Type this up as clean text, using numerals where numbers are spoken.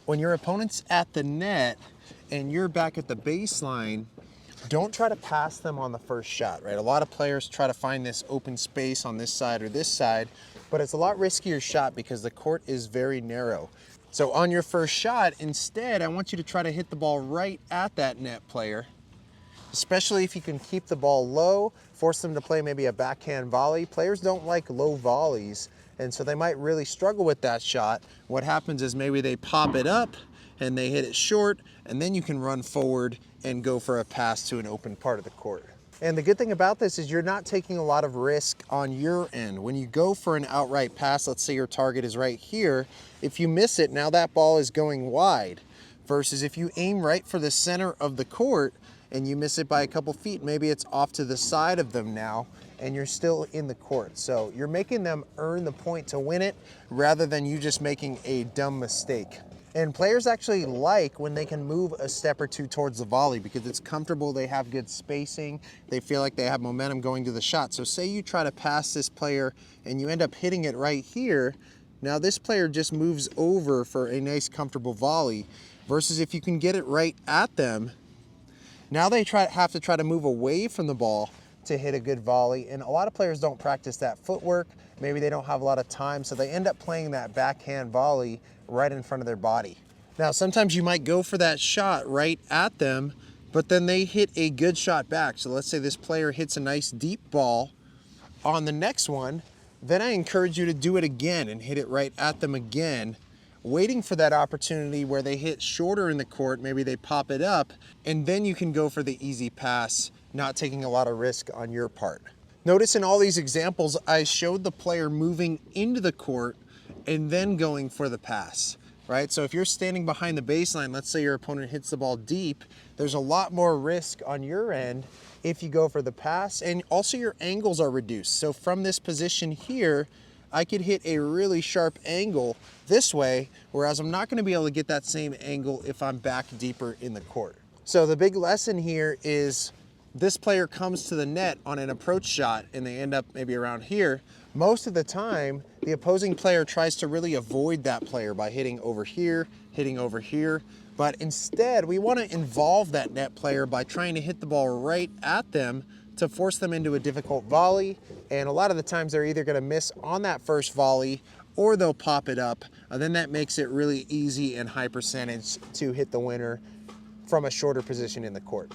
when your opponent's at the net and you're back at the baseline, don't try to pass them on the first shot, right? A lot of players try to find this open space on this side or this side, but it's a lot riskier shot because the court is very narrow. So on your first shot, instead, I want you to try to hit the ball right at that net player, especially if you can keep the ball low, force them to play maybe a backhand volley. Players don't like low volleys, and so they might really struggle with that shot. What happens is maybe they pop it up and they hit it short, and then you can run forward and go for a pass to an open part of the court. And the good thing about this is you're not taking a lot of risk on your end. When you go for an outright pass, let's say your target is right here, if you miss it, now that ball is going wide. Versus if you aim right for the center of the court and you miss it by a couple feet, maybe it's off to the side of them now and you're still in the court. So you're making them earn the point to win it rather than you just making a dumb mistake. And players actually like when they can move a step or two towards the volley because it's comfortable, they have good spacing, they feel like they have momentum going to the shot. So say you try to pass this player and you end up hitting it right here, now this player just moves over for a nice comfortable volley, versus if you can get it right at them, now they have to try to move away from the ball to hit a good volley. And a lot of players don't practice that footwork. Maybe they don't have a lot of time, so they end up playing that backhand volley right in front of their body. Now, sometimes you might go for that shot right at them, but then they hit a good shot back. So let's say this player hits a nice deep ball on the next one, then I encourage you to do it again and hit it right at them again, waiting for that opportunity where they hit shorter in the court, maybe they pop it up, and then you can go for the easy pass, not taking a lot of risk on your part. Notice in all these examples, I showed the player moving into the court and then going for the pass, right? So if you're standing behind the baseline, let's say your opponent hits the ball deep, there's a lot more risk on your end if you go for the pass, and also your angles are reduced. So from this position here, I could hit a really sharp angle this way, whereas I'm not gonna be able to get that same angle if I'm back deeper in the court. So the big lesson here is this player comes to the net on an approach shot and they end up maybe around here. Most of the time, the opposing player tries to really avoid that player by hitting over here, but instead we want to involve that net player by trying to hit the ball right at them to force them into a difficult volley. And a lot of the times they're either going to miss on that first volley or they'll pop it up. And then that makes it really easy and high percentage to hit the winner from a shorter position in the court.